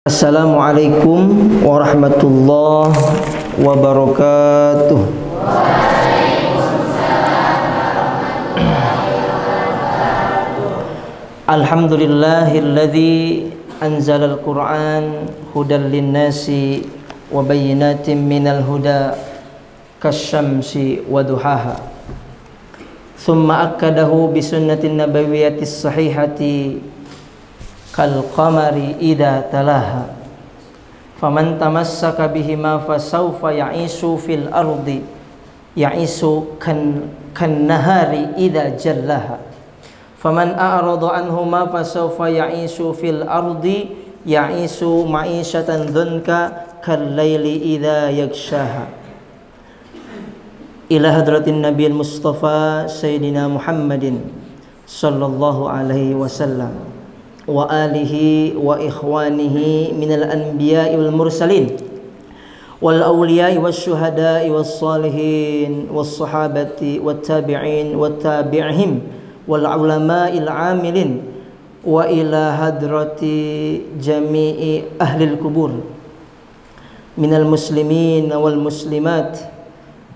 Assalamualaikum warahmatullahi wabarakatuh. Alhamdulillahilladzi anzalal Qur'an hudan linnasi wa bayyinatin minal huda kasyamsi wa duhaha. Thumma akkadahu bisunnatin nabawiyyatis sahihati kal qamari idza talaha. Faman tamassaka bihima fasawfa ya'isu fil ardi ya'isu kan nahari idza jallaha. Faman a'rada anhuma fasawfa ya'isu fil ardi ya'isu ma'isyatan dzunka kal laili idza yaghshaha. Ila hadratin nabiyil mustafa sayyidina Muhammadin sallallahu alaihi wasallam wa alihi wa ikhwanihi minal anbiya'i wal mursalin wal awliya'i was syuhada'i was salihin was sahabati wat tabi'in wat tabi'ihim wal ulama'il 'amilin wa ila hadrati jami'i ahlil kubur minal muslimin wal muslimat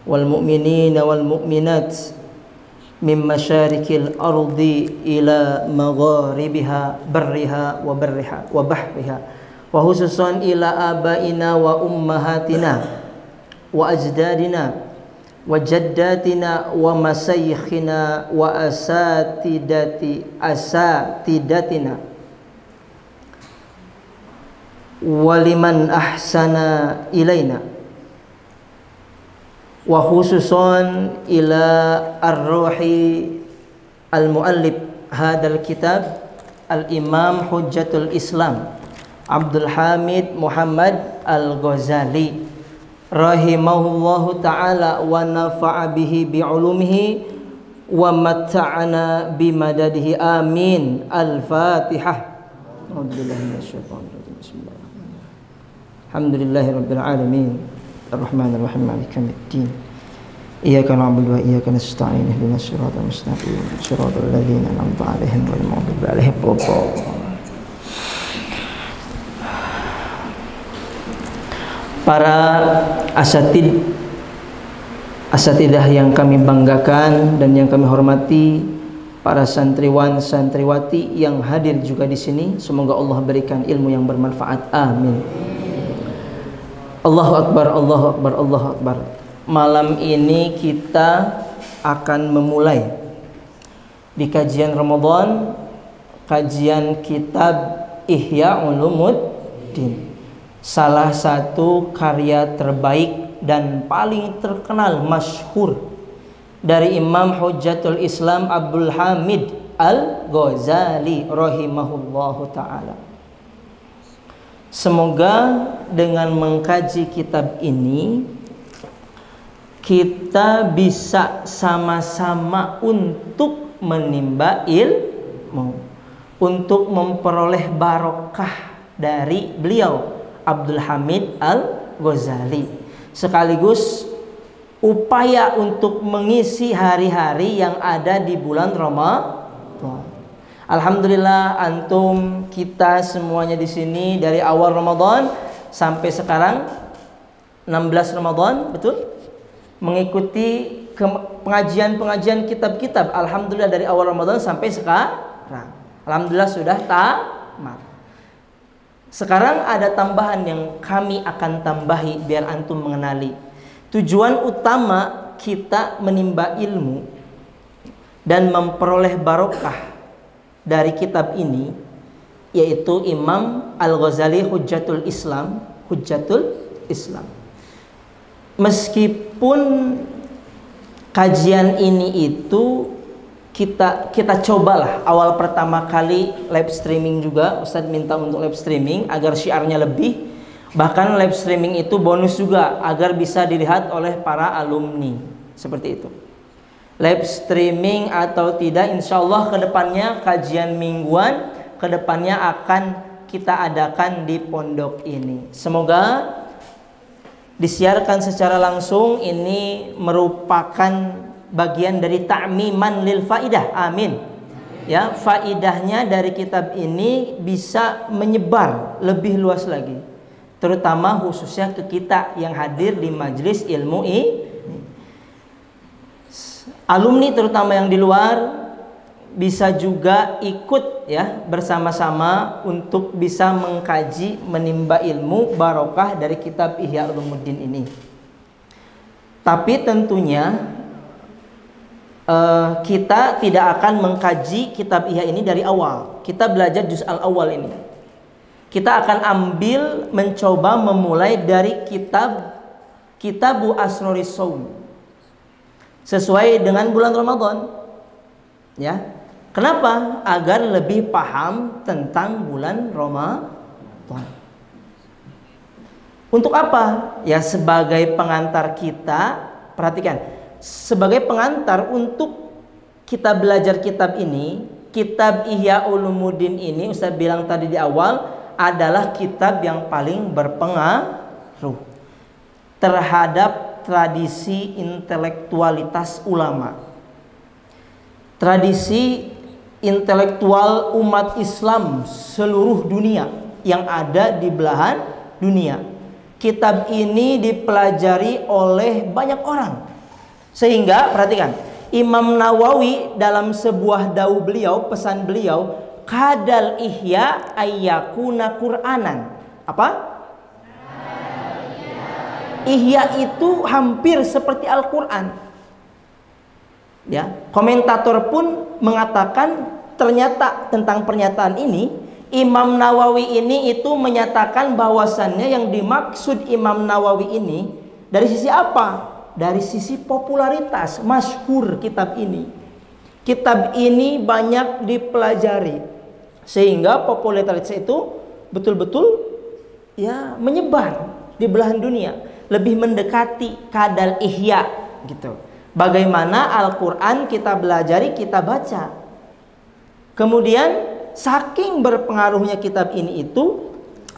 wal mu'minin wal mu'minat min masyarikil ardi ila magharibiha barriha wa bahriha wa khususan ila abaina wa ummahatina wa ajdadina wa jaddatina wa masayikhina wa asatidatina wa liman ahsana ilaina wa khususan ila ar-ruhi al-muallif hadal kitab al-imam hujjatul islam Abdul Hamid Muhammad al-Ghazali rahimahullahu ta'ala wa nafa'a bihi bi'ulumihi wa matta'ana bimadadihi amin. Al-Fatihah. Alhamdulillahi rabbil alamin Ar-Rahman Ar-Rahim Maliki Yawmiddin. Iyyaka na'budu wa iyyaka nasta'in ihdinas siratal mustaqim siratal ladzina an'amta 'alaihim ghairil maghdubi 'alaihim waladdallin. Para asatidah yang kami banggakan dan yang kami hormati, para santriwan santriwati yang hadir juga di sini, semoga Allah berikan ilmu yang bermanfaat. Amin. Allahu Akbar, Allahu Akbar, Allahu Akbar. Malam ini kita akan memulai di kajian Ramadan, kajian kitab Ihya Ulumuddin, salah satu karya terbaik dan paling terkenal, masyhur dari Imam Hujjatul Islam Abdul Hamid al-Ghazali rahimahullahu ta'ala. Semoga dengan mengkaji kitab ini kita bisa sama-sama untuk menimba ilmu, untuk memperoleh barokah dari beliau Abdul Hamid al-Ghazali, sekaligus upaya untuk mengisi hari-hari yang ada di bulan Ramadan. Alhamdulillah antum kita semuanya di sini dari awal Ramadan sampai sekarang 16 Ramadan, betul? Mengikuti pengajian-pengajian kitab-kitab. Alhamdulillah dari awal Ramadan sampai sekarang. Alhamdulillah sudah tamat. Sekarang ada tambahan yang kami akan tambahi biar antum mengenali. Tujuan utama kita menimba ilmu dan memperoleh barokah dari kitab ini yaitu Imam Al-Ghazali Hujjatul Islam. Meskipun kajian ini itu kita cobalah awal pertama kali live streaming juga. Ustadz minta untuk live streaming agar syiarnya lebih, bahkan live streaming itu bonus juga agar bisa dilihat oleh para alumni, seperti itu. Live streaming atau tidak, insya Allah kedepannya kajian mingguan kedepannya akan kita adakan di pondok ini. Semoga disiarkan secara langsung. Ini merupakan bagian dari ta'miman lil faidah. Amin. ya, faidahnya dari kitab ini bisa menyebar lebih luas lagi, terutama khususnya ke kita yang hadir di majelis ilmu ini. Alumni terutama yang di luar bisa juga ikut ya bersama-sama untuk bisa mengkaji, menimba ilmu barokah dari kitab Ihya Ulumuddin ini. Tapi tentunya kita tidak akan mengkaji kitab Ihya ini dari awal. Kita belajar juz al-awwal ini. Kita akan ambil, mencoba memulai dari Kitabu Asroris Shaum sesuai dengan bulan Ramadan. Ya. Kenapa? Agar lebih paham tentang bulan Ramadan. Untuk apa? Ya sebagai pengantar kita, perhatikan, sebagai pengantar untuk kita belajar kitab ini, kitab Ihya Ulumuddin ini, Ustaz bilang tadi di awal, adalah kitab yang paling berpengaruh terhadap tradisi intelektualitas ulama. Tradisi intelektual umat Islam seluruh dunia yang ada di belahan dunia. Kitab ini dipelajari oleh banyak orang. Sehingga perhatikan, Imam Nawawi dalam sebuah dawuh beliau, pesan beliau, kadal ihya ayyakuna Qur'anan. Apa? Ihya itu hampir seperti Al-Qur'an. Ya, komentator pun mengatakan ternyata tentang pernyataan ini, Imam Nawawi ini itu menyatakan bahwasannya yang dimaksud Imam Nawawi ini dari sisi apa? Dari sisi popularitas, masyhur kitab ini. Kitab ini banyak dipelajari sehingga popularitas itu betul-betul ya menyebar di belahan dunia, lebih mendekati kadal ihya gitu. Bagaimana Al-Quran kita belajari, kita baca. Kemudian saking berpengaruhnya kitab ini itu,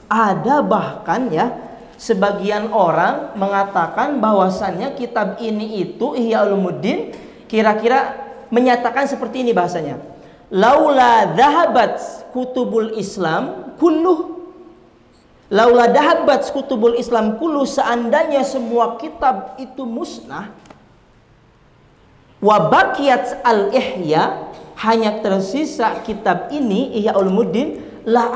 ada bahkan ya sebagian orang mengatakan bahwasannya kitab ini itu Ihya Ulumuddin kira-kira menyatakan seperti ini bahasanya. Laula dhahabat kutubul Islam kulluh. Laula dhahabat kutubul Islam kulluh, seandainya semua kitab itu musnah, wabakiyat al-ihya, hanya tersisa kitab ini Ihya Ulumuddin, la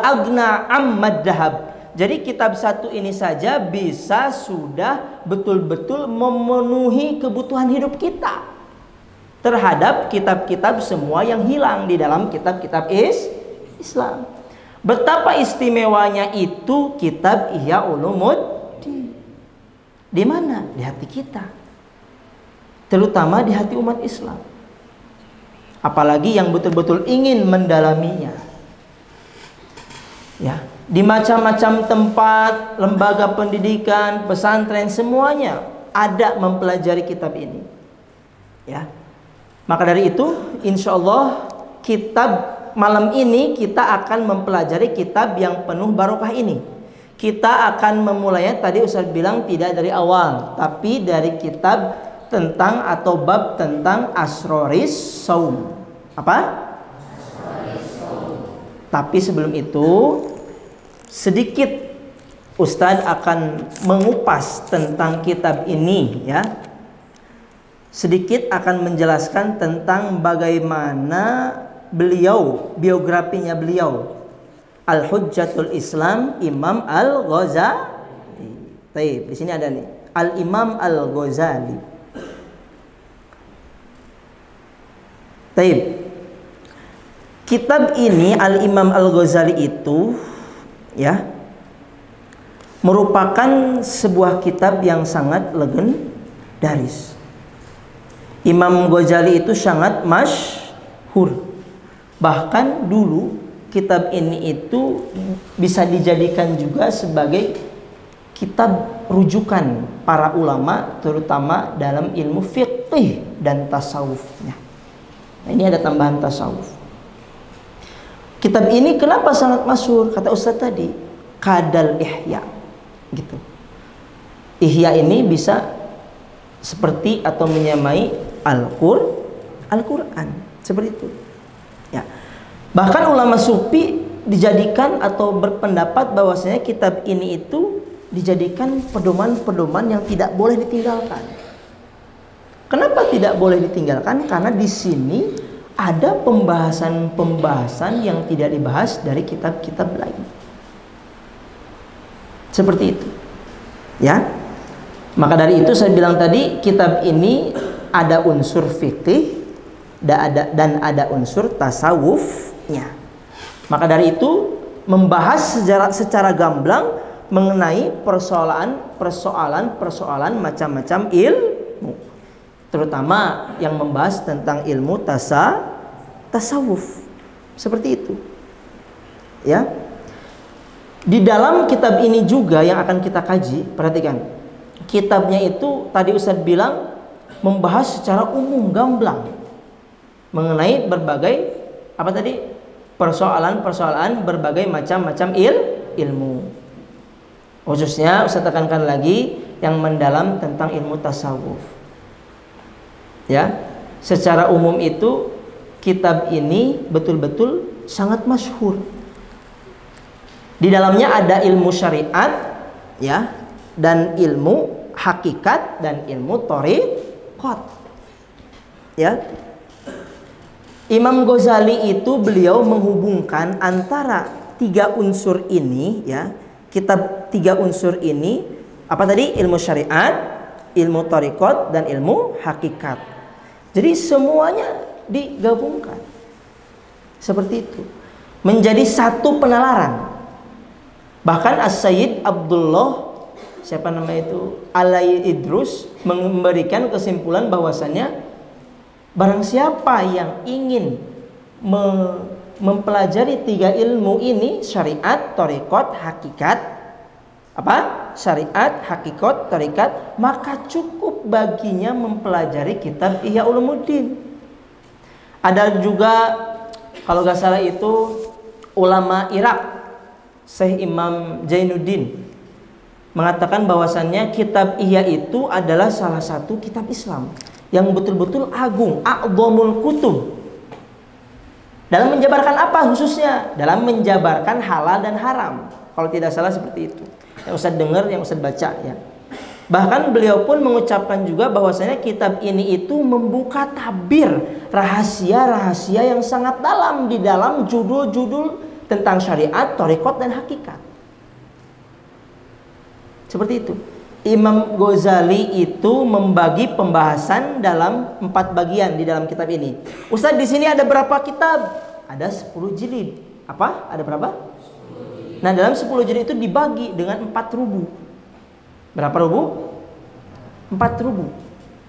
agna ammad dahab. Jadi kitab satu ini saja bisa sudah betul-betul memenuhi kebutuhan hidup kita terhadap kitab-kitab semua yang hilang di dalam kitab-kitab Islam. Betapa istimewanya itu kitab Ihya Ulumuddin. Di mana? Di hati kita. Terutama di hati umat Islam. Apalagi yang betul-betul ingin mendalaminya. Ya, di macam-macam tempat, lembaga pendidikan, pesantren, semuanya ada mempelajari kitab ini. Ya. Maka dari itu, insya Allah kitab malam ini kita akan mempelajari kitab yang penuh barokah ini. Kita akan memulainya, tadi Ustaz bilang tidak dari awal, tapi dari kitab tentang atau bab tentang Asroris Shaum. Apa? Asroris Shaum. Tapi sebelum itu sedikit Ustadz akan mengupas tentang kitab ini ya. Sedikit akan menjelaskan tentang bagaimana beliau, biografinya beliau, Al-Hujjatul Islam Imam Al-Ghazali. Baik, di sini ada nih, Al-Imam Al-Ghazali. Taib. Kitab ini Al-Imam Al-Ghazali itu ya merupakan sebuah kitab yang sangat legendaris. Imam Ghazali itu sangat masyhur. Bahkan dulu kitab ini itu bisa dijadikan juga sebagai kitab rujukan para ulama, terutama dalam ilmu fiqih dan tasawufnya. Nah, ini ada tambahan tasawuf. Kitab ini kenapa sangat masyhur? Kata Ustaz tadi, kadal ihya, gitu. Ihya ini bisa seperti atau menyamai Al-Quran. Seperti itu. Ya. Bahkan ulama sufi dijadikan atau berpendapat bahwasanya kitab ini itu dijadikan pedoman-pedoman yang tidak boleh ditinggalkan. Kenapa tidak boleh ditinggalkan? Karena di sini ada pembahasan-pembahasan yang tidak dibahas dari kitab-kitab lain. Seperti itu. Ya. Maka dari itu saya bilang tadi, kitab ini ada unsur fikih dan ada unsur tasawufnya. Maka dari itu membahas secara gamblang mengenai persoalan macam-macam ilmu, terutama yang membahas tentang ilmu tasawuf. Seperti itu. Ya. Di dalam kitab ini juga yang akan kita kaji, perhatikan. Kitabnya itu tadi Ustadz bilang membahas secara umum gamblang mengenai berbagai persoalan berbagai macam-macam ilmu. Khususnya Ustadz tekankan lagi yang mendalam tentang ilmu tasawuf. Ya, secara umum itu kitab ini betul-betul sangat masyhur. Di dalamnya ada ilmu syariat, ya, dan ilmu hakikat dan ilmu thariqat. Ya. Imam Ghazali itu beliau menghubungkan antara tiga unsur ini, ya. Kitab tiga unsur ini apa tadi? Ilmu syariat, ilmu thariqat dan ilmu hakikat. Jadi semuanya digabungkan. Seperti itu. Menjadi satu penalaran. Bahkan As-Sayyid Abdullah Alai Idrus memberikan kesimpulan bahwasannya barang siapa yang ingin mempelajari tiga ilmu ini, syariat, thariqat, hakikat, syariat, hakikat, thariqat, maka cukup baginya mempelajari kitab Ihya Ulumuddin. Ada juga kalau gak salah itu ulama Irak, Syekh Imam Zainuddin mengatakan bahwasannya kitab Ihya itu adalah salah satu kitab Islam yang betul-betul agung, a'dhamul kutub. Dalam menjabarkan apa khususnya? Dalam menjabarkan halal dan haram. Kalau tidak salah seperti itu. Yang Ustaz dengar, yang Ustaz baca, ya. Bahkan beliau pun mengucapkan juga bahwasanya kitab ini itu membuka tabir rahasia-rahasia yang sangat dalam di dalam judul-judul tentang syariat, thariqat dan hakikat. Seperti itu. Imam Ghazali itu membagi pembahasan dalam 4 bagian di dalam kitab ini. Ustaz, di sini ada berapa kitab? Ada 10 jilid. Apa? Ada berapa? Nah, dalam 10 jilid itu dibagi dengan 4 rubu. Berapa rubu? 4 rubu.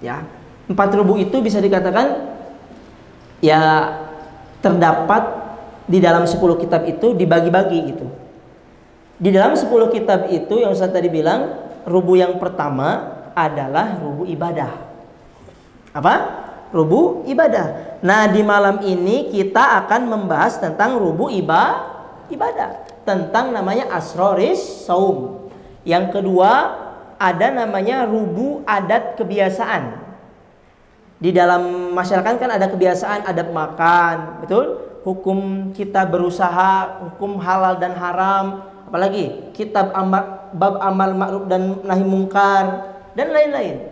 Ya. 4 rubu itu bisa dikatakan ya terdapat di dalam 10 kitab itu dibagi-bagi gitu. Di dalam 10 kitab itu yang Ustaz tadi bilang, rubu yang pertama adalah rubu ibadah. Apa? Rubu ibadah. Nah, di malam ini kita akan membahas tentang rubu ibadah. Tentang namanya asroris saum. Yang kedua ada namanya rubu adat kebiasaan. Di dalam masyarakat kan ada kebiasaan adat makan, betul? Hukum kita berusaha, hukum halal dan haram, apalagi kitab bab amal ma'ruf dan nahi mungkar dan lain-lain.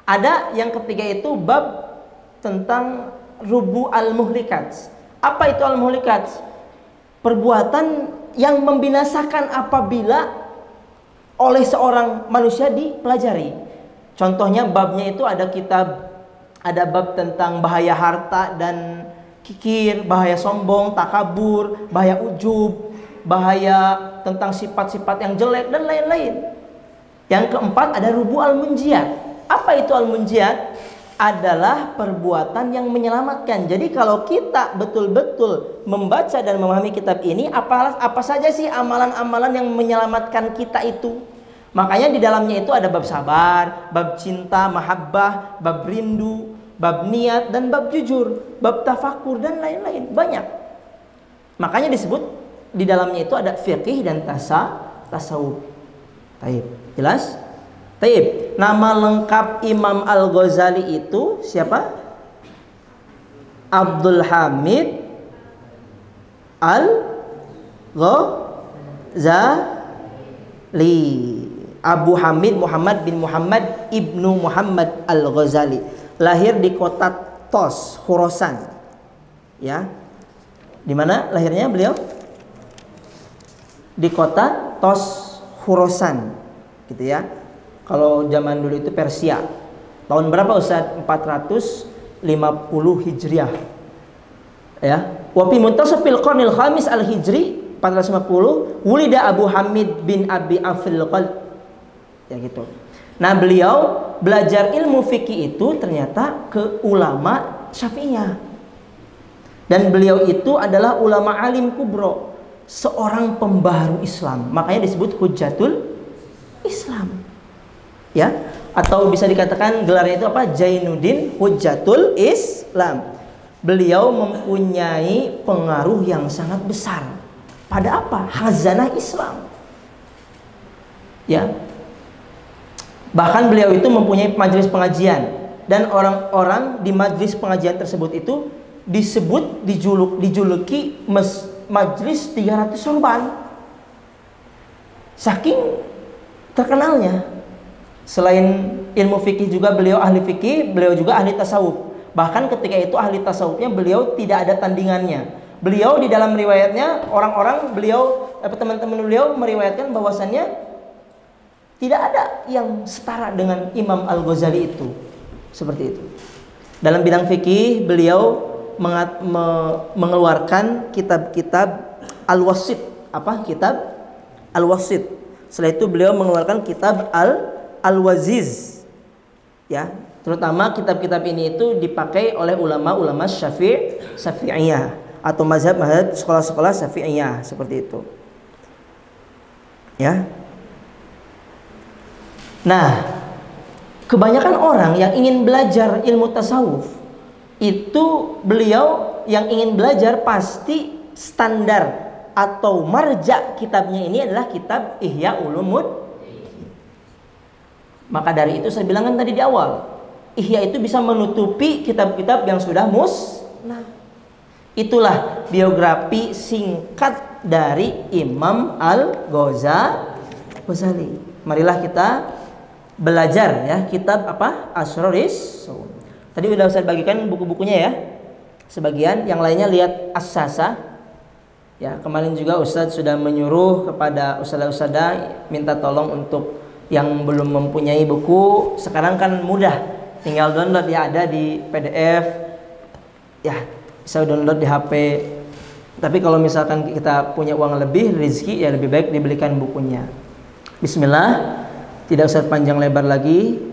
Ada yang ketiga itu bab tentang rubu al-muhlikat. Apa itu al-muhlikat? Perbuatan yang membinasakan apabila oleh seorang manusia dipelajari. Contohnya babnya itu ada bab tentang bahaya harta dan kikir, bahaya sombong, takabur, bahaya ujub, bahaya tentang sifat-sifat yang jelek dan lain-lain. Yang keempat ada rubu al-munjiyat. Apa itu al-munjiyat? Adalah perbuatan yang menyelamatkan. Jadi kalau kita betul-betul membaca dan memahami kitab ini, apa saja sih amalan-amalan yang menyelamatkan kita itu? Makanya di dalamnya itu ada bab sabar, bab cinta, mahabbah, bab rindu, bab niat dan bab jujur, bab tafakur dan lain-lain, banyak. Makanya disebut di dalamnya itu ada fiqih dan tasawuf. Taib. Jelas? Taib. Nama lengkap Imam Al-Ghazali itu siapa? Abdul Hamid Al-Ghazali. Abu Hamid Muhammad bin Muhammad ibnu Muhammad Al-Ghazali, lahir di kota Tos, Khurasan. Ya. Di mana lahirnya beliau? Di kota Tos, Khurasan. Gitu ya. Kalau zaman dulu itu Persia. Tahun berapa Ustaz? 450 Hijriah. Ya. Wa fi muntasafil qarnil khamis al-Hijri 450 wulida Abu Hamid bin Abi Afil Qalb. Ya gitu. Nah, beliau belajar ilmu fikih itu ternyata ke ulama Syafi'iyah. Dan beliau itu adalah ulama alim kubro, seorang pembaharu Islam. Makanya disebut Hujjatul Islam. Ya, atau bisa dikatakan gelarnya itu apa? Zainuddin Hujjatul Islam. Beliau mempunyai pengaruh yang sangat besar pada apa? Khazanah Islam. Ya. Bahkan beliau itu mempunyai majelis pengajian, dan orang-orang di majelis pengajian tersebut itu disebut dijuluki majelis 300 sorban. Saking terkenalnya. Selain ilmu fikih juga beliau ahli fikih, beliau juga ahli tasawuf. Bahkan ketika itu ahli tasawufnya beliau tidak ada tandingannya. Beliau di dalam riwayatnya, teman-teman beliau meriwayatkan bahwasannya tidak ada yang setara dengan Imam Al-Ghazali itu. Seperti itu. Dalam bidang fikih beliau mengeluarkan kitab-kitab Al-Wasit. Apa? Kitab Al-Wasit. Setelah itu beliau mengeluarkan kitab Al-Waziz. Ya, terutama kitab-kitab ini itu dipakai oleh ulama-ulama Syafi'iyah atau mazhab sekolah-sekolah Syafi'iyah seperti itu. Ya. Nah, kebanyakan orang yang ingin belajar ilmu tasawuf itu beliau yang ingin belajar pasti standar atau marja kitabnya ini adalah kitab Ihya Ulumuddin. Maka dari itu saya bilang kan tadi di awal, Ihya itu bisa menutupi kitab-kitab yang sudah musnah. Itulah biografi singkat dari Imam Al-Ghazali. Marilah kita belajar ya kitab apa? Asroris. Tadi udah saya bagikan buku-bukunya ya. Sebagian, yang lainnya lihat As-Sasa. Ya, kemarin juga Ustadz sudah menyuruh kepada ustadzah minta tolong untuk yang belum mempunyai buku, sekarang kan mudah, tinggal download ya, ada di PDF ya, bisa download di HP. Tapi kalau misalkan kita punya uang lebih, rezeki, ya lebih baik dibelikan bukunya. Bismillah, tidak usah panjang lebar lagi.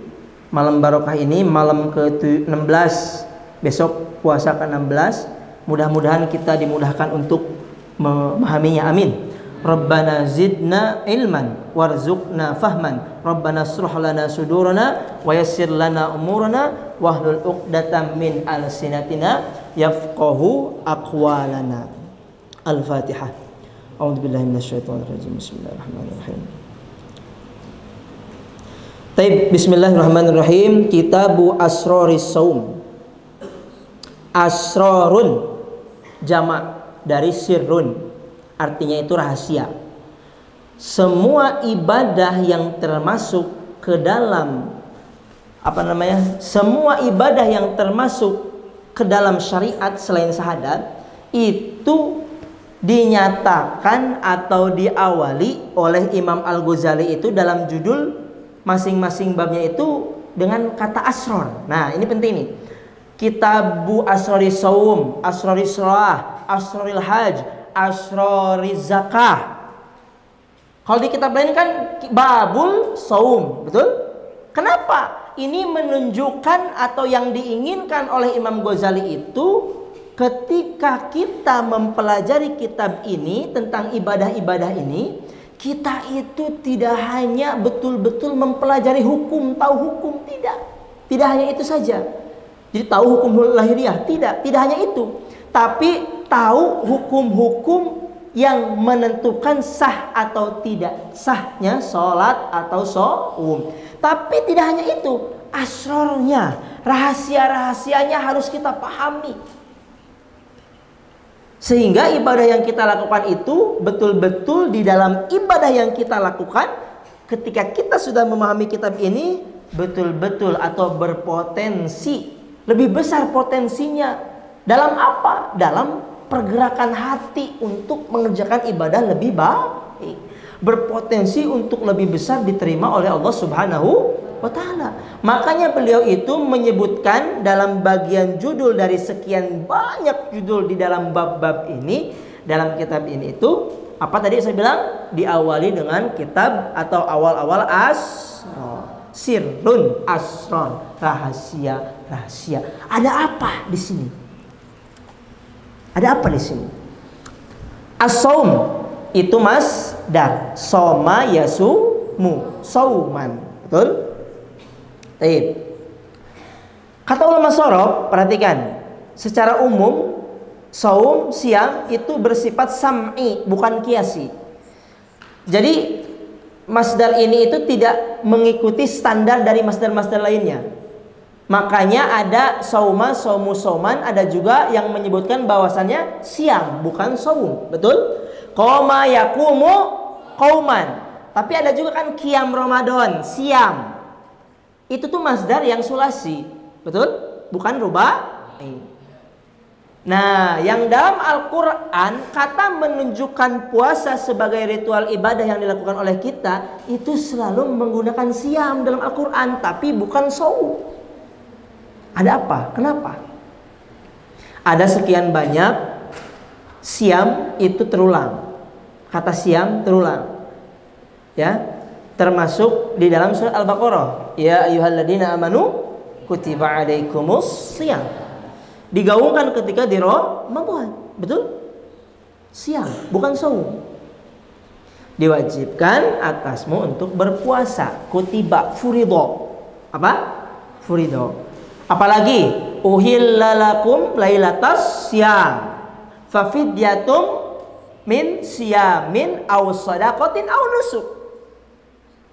Malam barokah ini malam ke-16, besok puasa ke-16, mudah-mudahan kita dimudahkan untuk memahaminya. Amin. Rabbana zidna ilman warzuqna fahman. Rabbana asruh lana sudurana wa yassir lana umurana wahlul 'uqdatam min alsinatina yafqahu aqwalana. Al-Fatihah. A'udzubillahi minasyaitonir rajim. Bismillahirrahmanirrahim. Taib, bismillahirrahmanirrahim. Kitabu Asroris Saum. Asrorun jamak dari sirrun, artinya itu rahasia. Semua ibadah yang termasuk ke dalam semua ibadah yang termasuk ke dalam syariat selain syahadat itu dinyatakan atau diawali oleh Imam Al-Ghazali itu dalam judul masing-masing babnya itu dengan kata asror. Nah, ini penting nih. Kitabu Asroris Saum, Asroris Sholah, Asroril Hajj, Asroriz Zakah. Kalau di kitab lain kan Babul Saum, betul? Kenapa? Ini menunjukkan atau yang diinginkan oleh Imam Ghazali itu ketika kita mempelajari kitab ini tentang ibadah-ibadah ini, kita itu tidak hanya betul-betul mempelajari hukum, tahu hukum, tidak. Tidak hanya itu saja. Jadi tahu hukum lahiriah, tidak hanya itu. Tapi tahu hukum-hukum yang menentukan sah atau tidak sahnya sholat atau shaum. Tapi tidak hanya itu, asrornya, rahasia-rahasianya harus kita pahami. Sehingga ibadah yang kita lakukan itu betul-betul di dalam ibadah yang kita lakukan, ketika kita sudah memahami kitab ini, betul-betul atau berpotensi, lebih besar potensinya. Dalam apa? Dalam pergerakan hati untuk mengerjakan ibadah lebih baik. Berpotensi untuk lebih besar diterima oleh Allah Subhanahu wa ta'ala. Makanya beliau itu menyebutkan dalam bagian judul dari sekian banyak judul di dalam bab-bab ini, dalam kitab ini itu, apa tadi saya bilang? Diawali dengan kitab atau awal-awal sirrun, asron, rahasia. Ada apa di sini? Ada apa di sini? As-saum itu masdar, soma yasumu, sauman. Betul? Baik. Kata ulama shoroh, perhatikan. Secara umum, saum, siam itu bersifat sam'i, bukan kiasi. Jadi masdar ini itu tidak mengikuti standar dari masdar-masdar lainnya. Makanya ada sauma, saumu, sauman, ada juga yang menyebutkan bahwasannya siam, bukan saum. Betul? Qoma yakumu qauman. Tapi ada juga kan qiyam Ramadan, siam. Itu tuh masdar yang sulasi. Betul? Bukan rubai. Nah, yang dalam Al-Quran kata menunjukkan puasa sebagai ritual ibadah yang dilakukan oleh kita, itu selalu menggunakan siam dalam Al-Quran, tapi bukan saum. Ada apa? Kenapa? Ada sekian banyak siam itu terulang. Kata siam terulang. Ya, termasuk di dalam surat Al-Baqarah. Ya ayyuhalladzina amanu kutiba alaikumus siyam. Digaungkan ketika di Ramadan. Betul? Siam, bukan saum. Diwajibkan atasmu untuk berpuasa. Kutiba, furido. Apa? Furido. Apalagi uhillalakum lailatas siyam fafidyatum min siyamin aw shadaqatin aw nusuk.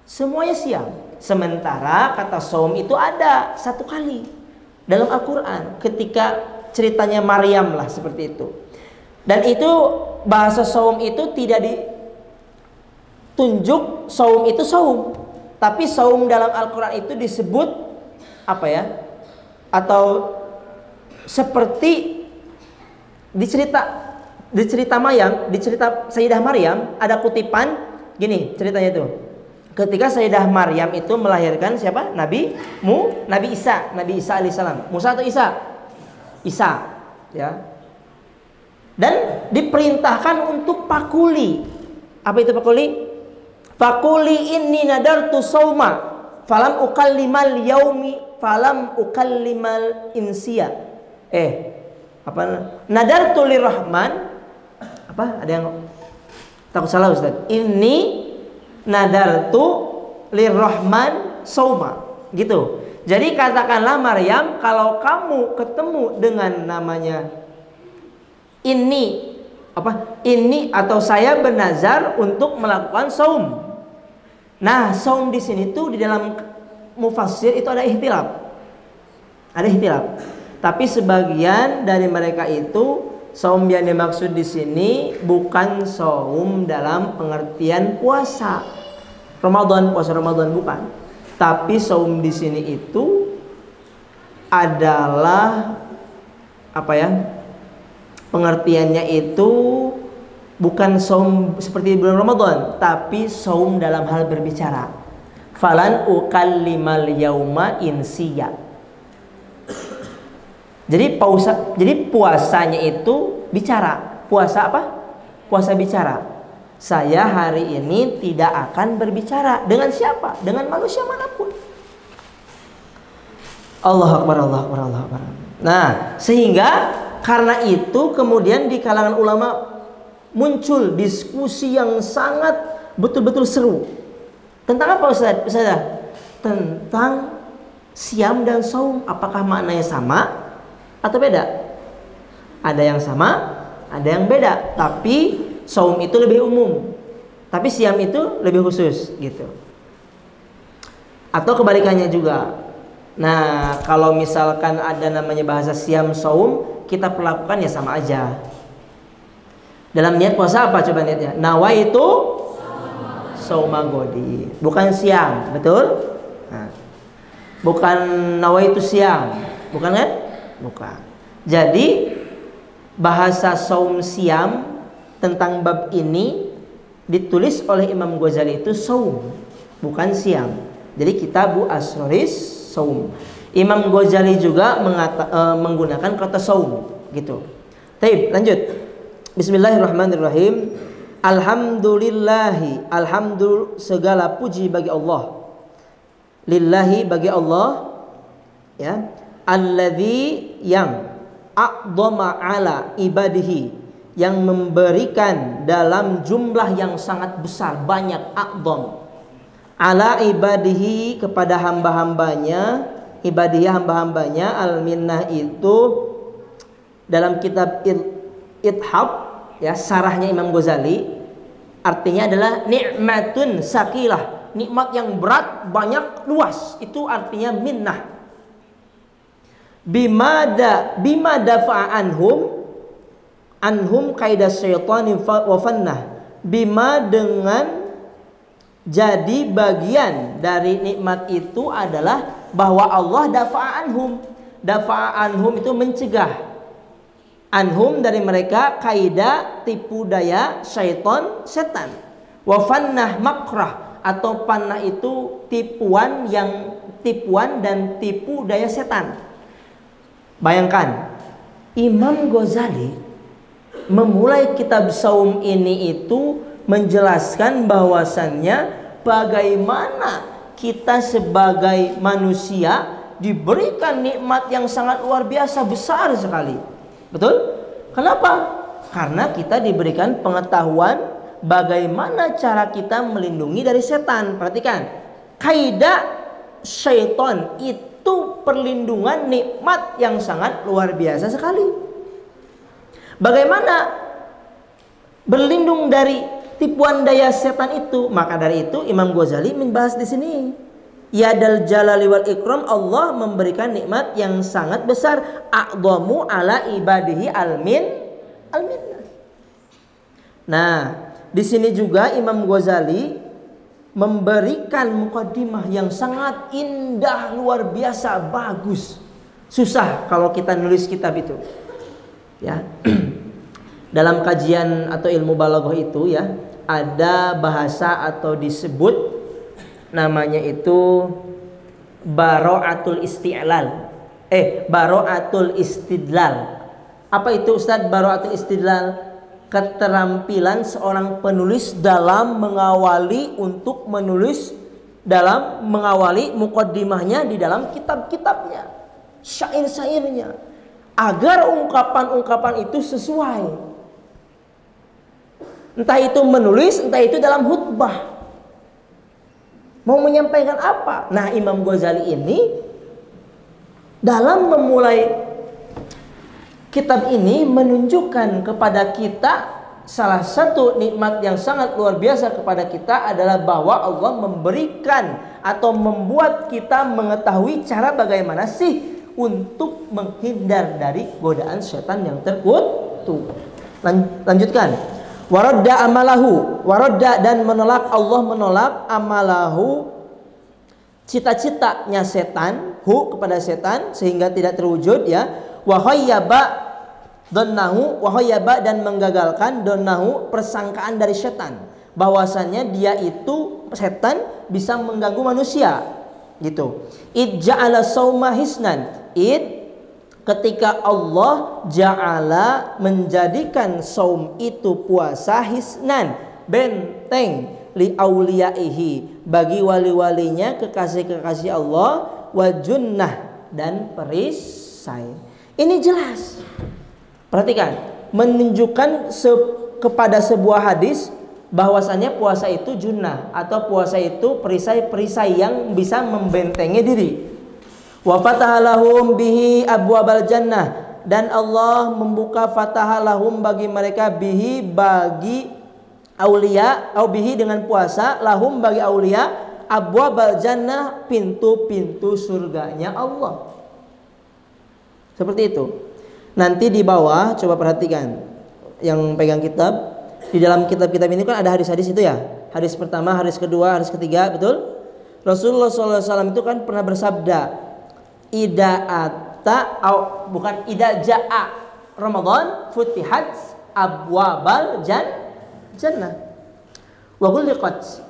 Semuanya siam. Sementara kata saum itu ada satu kali dalam Al-Quran ketika ceritanya Maryam lah, seperti itu. Dan itu bahasa saum itu tidak ditunjuk saum itu saum, tapi saum dalam Al-Quran itu disebut apa ya? Atau seperti di cerita Maryam, di cerita Sayyidah Maryam ada kutipan gini ceritanya itu. Ketika Sayyidah Maryam itu melahirkan siapa? Nabi Isa alaihissalam. Musa atau Isa? Isa, ya. Dan diperintahkan untuk pakuli. Apa itu pakuli? Pakuli inni nadartu sauma falam ukallimal insiya. Nadartu lirrahman. Apa? Ada yang takut salah Ustaz. Ini nadartu lirrahman sauma. Gitu. Jadi katakanlah Maryam, kalau kamu ketemu dengan namanya ini atau saya bernazar untuk melakukan saum. Nah, saum di sini tuh di dalam mufassir itu ada ihtilaf. Ada ihtilaf. Tapi sebagian dari mereka itu saum yang dimaksud di sini bukan saum dalam pengertian puasa Ramadan, bukan. Tapi saum di sini itu adalah apa ya? Pengertiannya itu bukan saum seperti bulan Ramadan, tapi saum dalam hal berbicara. Falan ukallimal yauma insiya. Jadi puasanya itu bicara. Puasa apa? Puasa bicara. Saya hari ini tidak akan berbicara. Dengan siapa? Dengan manusia manapun. Allahu Akbar, Allahu Akbar, Allahu Akbar. Nah, sehingga karena itu kemudian di kalangan ulama muncul diskusi yang sangat betul-betul seru. Tentang apa Ustaz? Tentang siam dan saum. Apakah maknanya sama atau beda? Ada yang sama, ada yang beda. Tapi saum itu lebih umum, tapi siam itu lebih khusus, gitu. Atau kebalikannya juga. Nah, kalau misalkan ada namanya bahasa siam saum, kita perlakukan ya sama aja. Dalam niat puasa apa coba niatnya? Nawaitu sauma godi. Bukan siang, betul? Nah, bukan nawaitu siang. Bukan kan? Bukan. Jadi bahasa saum siam tentang bab ini ditulis oleh Imam Ghazali itu saum, bukan siam. Jadi kitabu asroris saum. Imam Ghazali juga menggunakan kata saum gitu. Baik, lanjut. Bismillahirrahmanirrahim. Alhamdulillahi, segala puji bagi Allah. Lillahi, bagi Allah, ya. Alladzi, yang a'dhama ala ibadihi, yang memberikan dalam jumlah yang sangat besar, banyak, a'dham. Ala ibadihi, kepada hamba-hambanya, ibadihi, hamba-hambanya. Al-minnah itu dalam kitab Ithab, ya, sarahnya Imam Ghazali, artinya adalah nikmatun sakilah, nikmat yang berat, banyak, luas. Itu artinya minnah. Bima dafa'a anhum kaidah syaitani wa fannah. Bima, dengan jadi bagian dari nikmat itu adalah bahwa Allah dafa'a anhum. Dafa'a anhum itu mencegah. Anhum, dari mereka, kaidah, tipu daya syaitan, setan. Wa fannah, makrah, atau panah itu tipuan dan tipu daya setan. Bayangkan, Imam Ghazali memulai kitab saum ini itu menjelaskan bahwasannya bagaimana kita sebagai manusia diberikan nikmat yang sangat luar biasa, besar sekali. Betul? Kenapa? Karena kita diberikan pengetahuan bagaimana cara kita melindungi dari setan. Perhatikan, kaidah syaitan itu perlindungan, nikmat yang sangat luar biasa sekali. Bagaimana berlindung dari tipuan daya setan itu? Maka dari itu Imam Ghazali membahas di sini. Ya dal jalali wal ikram, Allah memberikan nikmat yang sangat besar. A'dhamu ala ibadihi al-minnah. Nah, di sini juga Imam Ghazali memberikan mukaddimah yang sangat indah, luar biasa, bagus. Susah kalau kita nulis kitab itu, ya. Dalam kajian atau ilmu balaghah itu, ya, ada bahasa atau disebut namanya itu bara'atul isti'lal. Bara'atul istidlal. Apa itu Ustaz bara'atul istidlal? Keterampilan seorang penulis dalam mengawali mukaddimahnya di dalam kitab-kitabnya, syair-syairnya, agar ungkapan-ungkapan itu sesuai. Entah itu menulis, entah itu dalam khutbah. Mau menyampaikan apa? Nah, Imam Ghazali ini dalam memulai kitab ini menunjukkan kepada kita salah satu nikmat yang sangat luar biasa kepada kita adalah bahwa Allah memberikan atau membuat kita mengetahui cara bagaimana sih untuk menghindar dari godaan setan yang terkutuk. Lanjutkan. Waradda amalahu, waradda, dan menolak, Allah menolak amalahu, cita-citanya setan, kepada setan, sehingga tidak terwujud, ya. Wahayyaba donnahu, wahayyaba, dan menggagalkan donnahu, persangkaan dari setan, bahwasannya dia itu setan bisa mengganggu manusia, gitu. Id ja'ala sauma hisnan, ketika Allah ja'ala, menjadikan saum itu, puasa, hisnan, benteng, li auliyaihi, bagi wali-walinya, kekasih-kekasih Allah, wa junnah, dan perisai. Ini jelas. Perhatikan, menunjukkan kepada sebuah hadis bahwasannya puasa itu junnah, atau puasa itu perisai-perisai yang bisa membentengi diri. Wa fatahalahum bihi abwabal jannah, dan Allah membuka fatahalahum bagi mereka, bihi, bagi aulia, au bihi, dengan puasa, lahum, bagi aulia, abwabal jannah, pintu-pintu surganya Allah. Seperti itu. Nanti di bawah coba perhatikan, yang pegang kitab, di dalam kitab-kitab ini kan ada hadis-hadis itu ya. Hadis pertama, hadis kedua, hadis ketiga, betul? Rasulullah SAW itu kan pernah bersabda, bukan ida ja'a Ramadan futihat abwabal jannah wa ghulqat.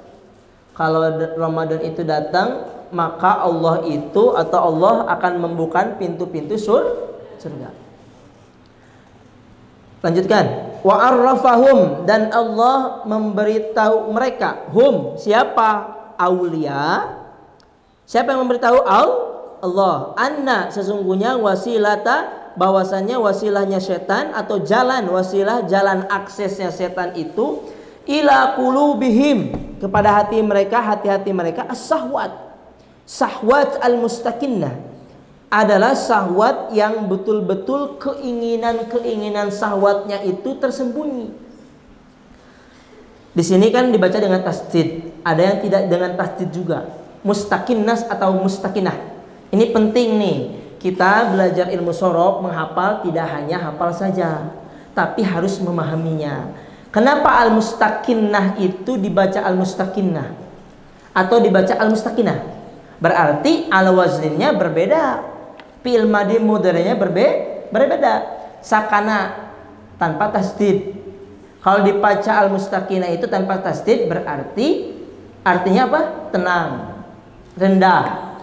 Kalau Ramadan itu datang, maka Allah itu atau Allah akan membuka pintu-pintu surga. Lanjutkan. Wa arrafahum, dan Allah memberitahu mereka. Hum, siapa? Aulia. Siapa yang memberitahu? Allah. Anna, sesungguhnya wasilata, bahwasannya wasilahnya setan atau jalan, wasilah jalan aksesnya setan itu ila qulubihim, kepada hati-hati mereka as-sahwat. Sahwat al-mustaqinnah adalah sahwat yang betul-betul keinginan sahwatnya itu tersembunyi. Di sini kan dibaca dengan tasdid, ada yang tidak dengan tasdid juga. Mustaqinnah atau mustaqinah. Ini penting nih. Kita belajar ilmu sorof, menghafal tidak hanya hafal saja, tapi harus memahaminya. Kenapa al-mustaqinnah itu dibaca al-mustaqinnah atau dibaca al-mustaqinah? Berarti al-wazinnya berbeda. Fi'il madhi mudhari'nya berbeda. Sakana tanpa tasdid. Kalau dibaca al-mustaqinah itu tanpa tasdid berarti artinya apa? Tenang, rendah.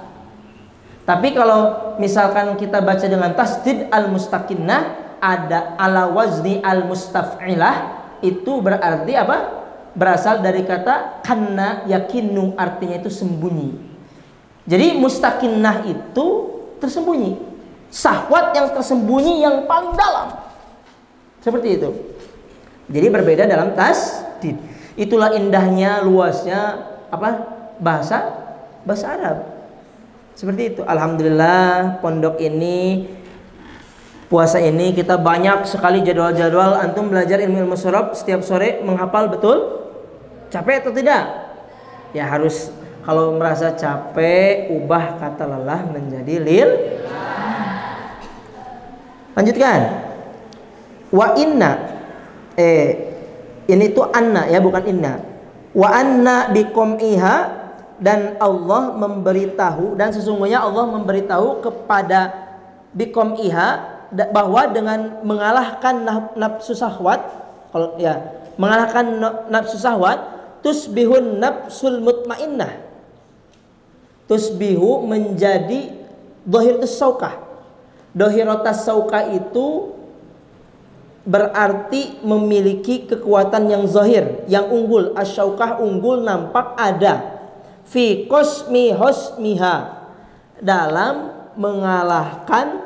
Tapi kalau misalkan kita baca dengan tasdid al-mustaqinnah, ada ala wazni al-mustaf'ilah, itu berarti apa? Berasal dari kata kanna yakinu, artinya itu sembunyi. Jadi mustaqinnah itu tersembunyi, syahwat yang tersembunyi yang paling dalam, seperti itu. Jadi berbeda dalam tasdid. Itulah indahnya, luasnya apa? bahasa Arab. Seperti itu. Alhamdulillah pondok ini, puasa ini kita banyak sekali jadwal-jadwal. Antum belajar ilmu sorof setiap sore menghafal, betul? Capek atau tidak? Ya harus. Kalau merasa capek, ubah kata lelah menjadi lil. Lanjutkan. Wa inna. Ini tuh anna ya, bukan inna. Wa anna biqom'iha, dan Allah memberitahu, dan sesungguhnya Allah memberitahu kepada biqom'iha, bahwa dengan mengalahkan nafsu syahwat, kalau ya mengalahkan nafsu syahwat, tusbihun nafsul mutmainnah, tusbihu menjadi dhahiratus saukah. Dhahiratus saukah itu berarti memiliki kekuatan yang zahir, yang unggul. Asyaukah, unggul, nampak, ada. Fi qasmi hosmiha, dalam mengalahkan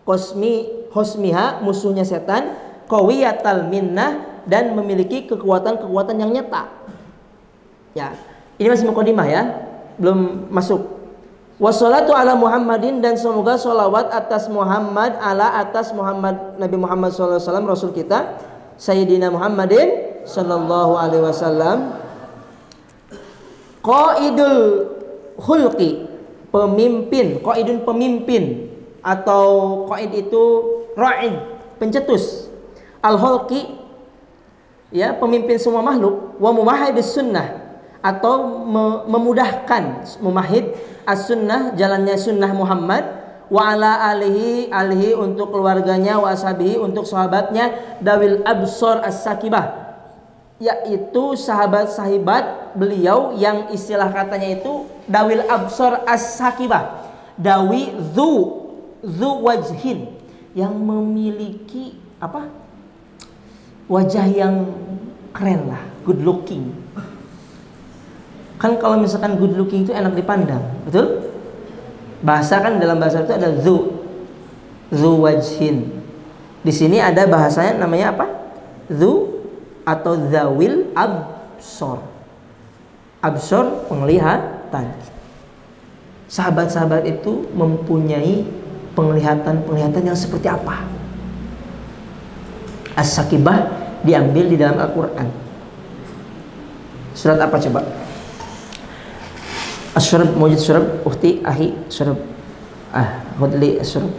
hosmiha, musuhnya setan. Qawiyatal minnah, dan memiliki kekuatan-kekuatan yang nyata. Ya, ini masih mukadimah ya, belum masuk. Wassalatu ala Muhammadin, dan semoga sholawat atas Muhammad, atas Muhammad, Nabi Muhammad SAW, Rasul kita, Sayyidina Muhammadin sallallahu alaihi wasallam. Qaidul khulqi, pemimpin. Qaidun pemimpin, atau qaid itu ra'id, pencetus. Al-khulqi ya, pemimpin semua makhluk. Wa mumahhidus sunnah, atau memudahkan, mumahhid as-sunnah, jalannya sunnah Muhammad. Wa ala alihi untuk keluarganya, wa ashabihi untuk sahabatnya, dawil absor as-sakibah, yaitu sahabat-sahabat beliau yang istilah katanya itu dawil absor as-sakibah, dawi zu wajhin, yang memiliki apa? Wajah yang keren lah, good looking. Kan kalau misalkan good looking itu enak dipandang, betul? Bahasa kan dalam bahasa itu ada zu wajhin. Di sini ada bahasanya namanya apa? Zu atau zawil absor. Absor, penglihatan. Sahabat-sahabat itu mempunyai penglihatan yang seperti apa? As-sakibah diambil di dalam Al-Quran. Surat apa coba? As-surab, mujid surab, ukhti, ahi, surab. Hudli surab.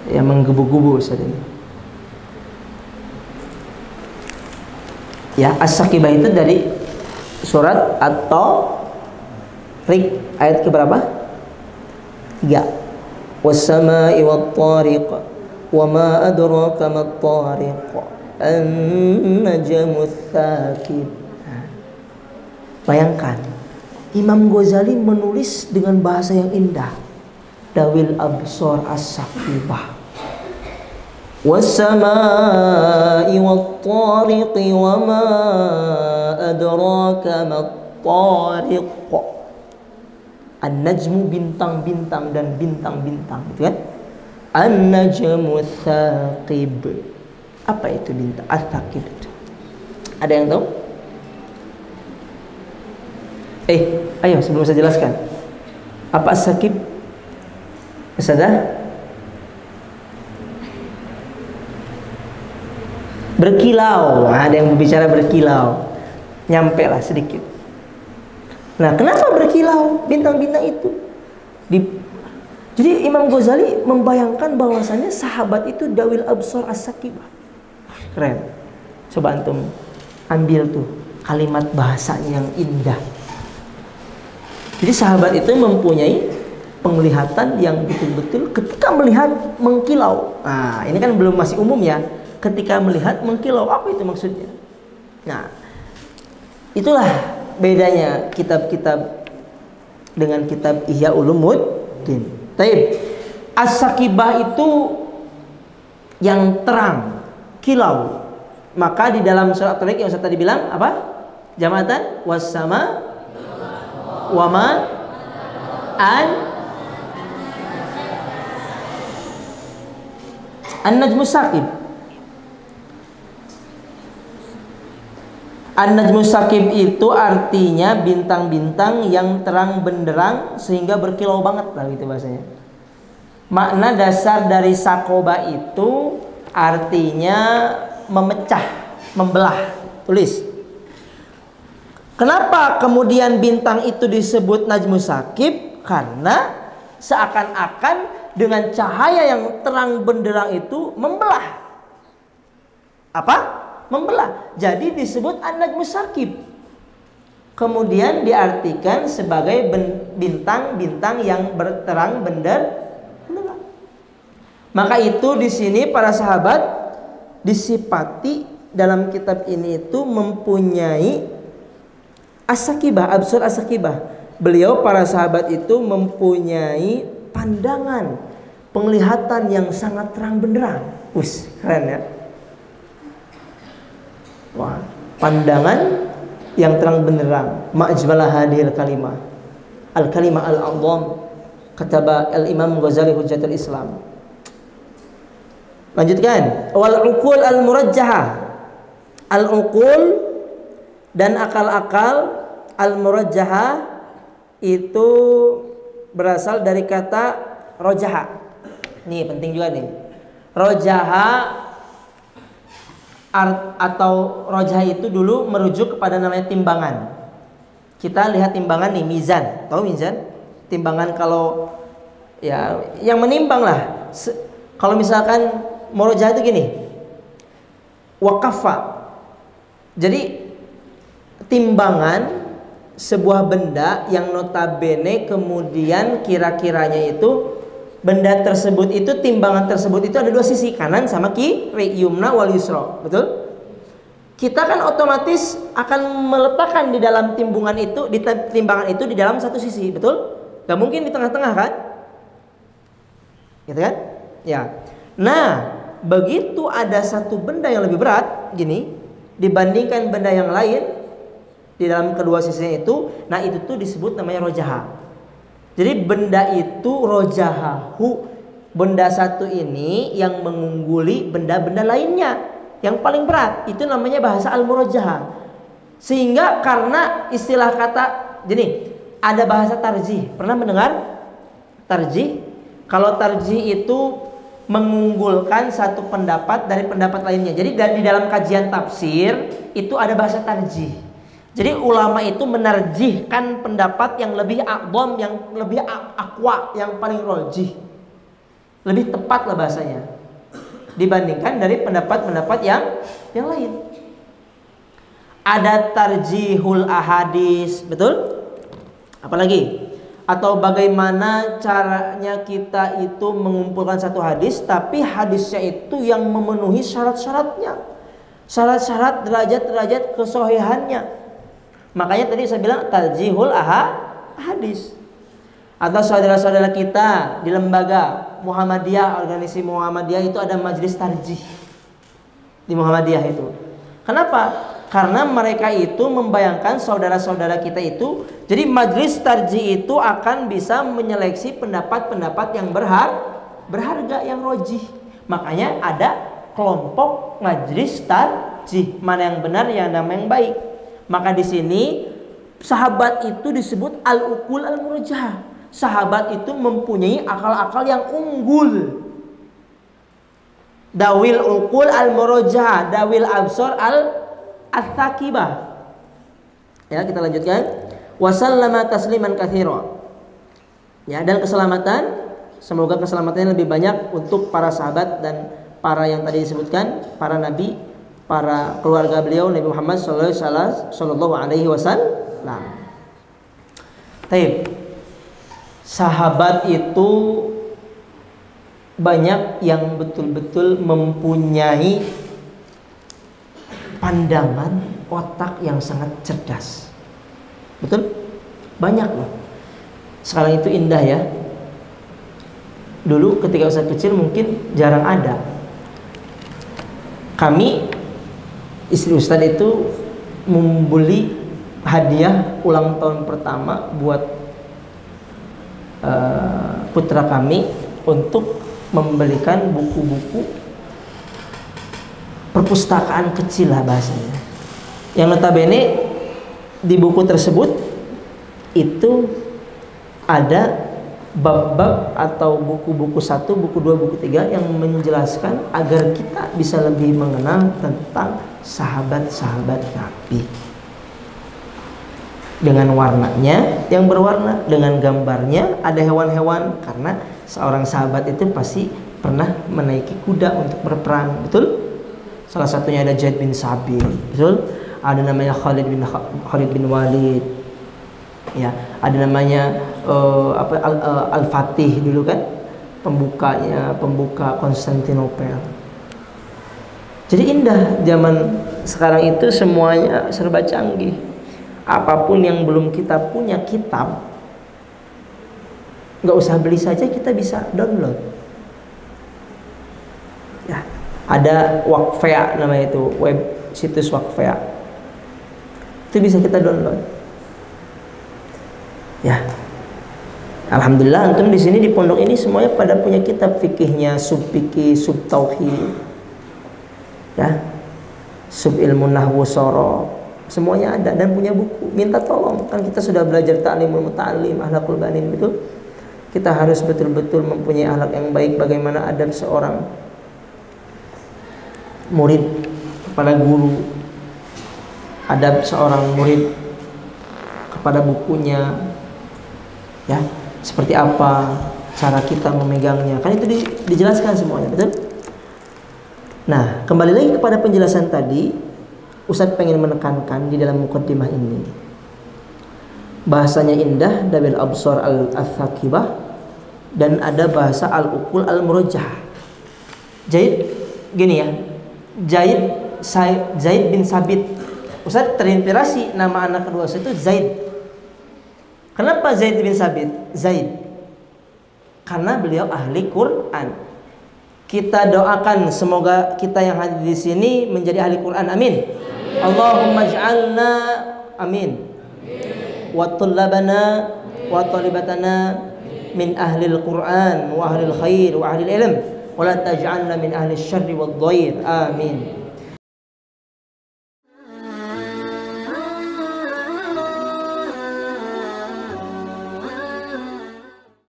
Yang menggebu-gebu Ustaz ini. Ya, As-Sakibah itu dari surat At-Tariq ayat keberapa? 3. Was-samaa'i wat-tariq wa ma adraka mat-tariq an-najmu ats-tsaqib. Bayangkan, Imam Ghazali menulis dengan bahasa yang indah. Dawil absor as-sakibah. Was-samaa'i wat-tariqi wa ma adraka mat-tariq. An-najmu bintang-bintang dan bintang-bintang, gitu kan? An-najmu ats-tsaqib. Apa itu bintang ats-tsaqib? Ada yang tahu? Ayo sebelum saya jelaskan. Apa as-sakib? Ustazah? Berkilau. Ada yang berbicara berkilau. Nyampe lah sedikit. Nah, kenapa berkilau bintang-bintang itu? Jadi Imam Ghazali membayangkan bahwasannya sahabat itu dawil absor as-sakibah. Keren. Coba antum ambil tuh kalimat bahasanya yang indah. Jadi sahabat itu mempunyai penglihatan yang betul-betul ketika melihat mengkilau. Nah, ini kan belum masih umum ya. Ketika melihat mengkilau, apa itu maksudnya? Nah, itulah bedanya kitab-kitab dengan kitab Ihya Ulumuddin. Taib. As-Sakibah itu yang terang, kilau. Maka di dalam surat At-Tariq yang saya tadi bilang apa? Jamatan was-sama wama an-najmu sakib. An-najmu sakib itu artinya bintang-bintang yang terang benderang sehingga berkilau banget lah, gitu bahasanya. Makna dasar dari sakoba itu artinya memecah, membelah. Tulis. Kenapa kemudian bintang itu disebut najmu sakib? Karena seakan-akan dengan cahaya yang terang benderang itu membelah. Apa? Membelah. Jadi disebut an-najmu sakib. Kemudian diartikan sebagai bintang-bintang yang berterang benderang. Maka itu di sini para sahabat disifati dalam kitab ini itu mempunyai as-sakibah, absor as-sakibah. Beliau para sahabat itu mempunyai pandangan, penglihatan yang sangat terang benderang. Keren ya. Wah, pandangan yang terang benderang. Ma'jmalah hadhil kalimah. Al-kalimah al-'azam. Kataba al-Imam Ghazali Hujjatul Islam. Lanjutkan. Wal uqul al-murajjahah. Al-uqul dan akal-akal al-murajjahah itu berasal dari kata rojaha. Nih penting juga nih. Rojaha atau rojaha itu dulu merujuk kepada namanya timbangan. Kita lihat timbangan nih, mizan. Tahu mizan? Timbangan kalau ya yang menimbang lah. Kalau misalkan murojaah itu gini. Waqafa. Jadi timbangan sebuah benda yang notabene kemudian kira-kiranya itu benda tersebut itu, timbangan tersebut itu ada dua sisi, kanan sama kiri, yumna wal yusra. Betul? Kita kan otomatis akan meletakkan di dalam timbangan itu, di timbangan itu di dalam satu sisi, betul? Gak mungkin di tengah-tengah kan? Gitu kan? Ya. Nah, begitu ada satu benda yang lebih berat gini dibandingkan benda yang lain di dalam kedua sisinya itu, nah itu tuh disebut namanya rojaha. Jadi benda itu rojahahu, benda satu ini yang mengungguli benda-benda lainnya yang paling berat, itu namanya bahasa al-murajjahah. Sehingga karena istilah kata gini, ada bahasa tarjih. Pernah mendengar tarjih? Kalau tarjih itu mengunggulkan satu pendapat dari pendapat lainnya. Jadi di dalam kajian tafsir itu ada bahasa tarjih. Jadi ulama itu menarjihkan pendapat yang lebih a'dham, yang lebih aqwa, yang paling rojih. Lebih tepat lah bahasanya dibandingkan dari pendapat-pendapat yang lain. ada tarjihul ahadis, betul? Apalagi? Atau bagaimana caranya kita itu mengumpulkan satu hadis, tapi hadisnya itu yang memenuhi syarat-syaratnya, syarat-syarat derajat-derajat kesohihannya. Makanya tadi saya bilang tarjihul hadis. Atau saudara-saudara kita di lembaga Muhammadiyah, organisasi Muhammadiyah itu ada majelis tarjih di Muhammadiyah itu. Kenapa? Karena mereka itu membayangkan saudara-saudara kita itu, jadi majelis tarjih itu akan bisa menyeleksi pendapat-pendapat yang berharga, yang rojih. Makanya ada kelompok majelis tarjih, mana yang benar, mana yang baik. Maka di sini sahabat itu disebut al-uqul al-murjah. Sahabat itu mempunyai akal-akal yang unggul. Dawil uqul al-murjah, dawil absor al-thaqibah. Ya, kita lanjutkan. Wasallama tasliman katsira. Ya, dan keselamatan, semoga keselamatannya lebih banyak untuk para sahabat dan para yang tadi disebutkan, para nabi, para keluarga beliau Nabi Muhammad sallallahu alaihi wasallam. Taib. Sahabat itu banyak yang betul-betul mempunyai pandangan otak yang sangat cerdas. Betul? Banyak loh. Sekarang itu indah ya. Dulu ketika Ustaz kecil mungkin jarang ada. Kami, istri Ustaz itu membeli hadiah ulang tahun pertama buat putra kami untuk membelikan buku-buku perpustakaan kecil lah bahasanya. Yang notabene di buku tersebut itu ada bab-bab atau buku-buku 1, buku 2, buku 3 yang menjelaskan agar kita bisa lebih mengenal tentang sahabat-sahabat Nabi. Dengan warnanya yang berwarna, dengan gambarnya, ada hewan-hewan, karena seorang sahabat itu pasti pernah menaiki kuda untuk berperang, betul? Salah satunya ada Zaid bin Sabit, betul? Ada namanya Khalid bin Walid. Ya, ada namanya Al-Fatih dulu kan, pembuka Konstantinopel. Jadi indah zaman sekarang itu semuanya serba canggih. Apapun yang belum kita punya kitab, nggak usah beli saja, kita bisa download. Ya, ada Waqfea namanya itu, web situs Waqfea. Itu bisa kita download. Ya, alhamdulillah antum di sini di pondok ini semuanya pada punya kitab fikihnya, sub fikih, sub tauhid, ya, sub ilmu nahwu sorof. Semuanya ada dan punya buku. Minta tolong, kan kita sudah belajar ta'limul muta'allim, akhlakul banin, betul? Kita harus betul-betul mempunyai akhlak yang baik. Bagaimana adab seorang murid kepada guru, adab seorang murid kepada bukunya, ya, seperti apa cara kita memegangnya, kan itu dijelaskan semuanya, betul? Nah, kembali lagi kepada penjelasan tadi, Ustadz pengen menekankan di dalam mukaddimah ini, bahasanya indah, dawil absor al-thaqibah, dan ada bahasa al-uqul al-murjah. Zaid gini ya, Zaid bin Sabit. Ustadz terinspirasi nama anak kedua saya itu Zaid. Kenapa Zaid bin Sabit? Zaid karena beliau ahli Quran. Kita doakan semoga kita yang hadir di sini menjadi ahli Quran. Amin. Allahumma ij'alna, amin, wa tullabana wa talibatana min ahlil Quran wa ahlil khair wa ahlil ilm, wa la taj'alna min ahlil syarri wad dhair, amin.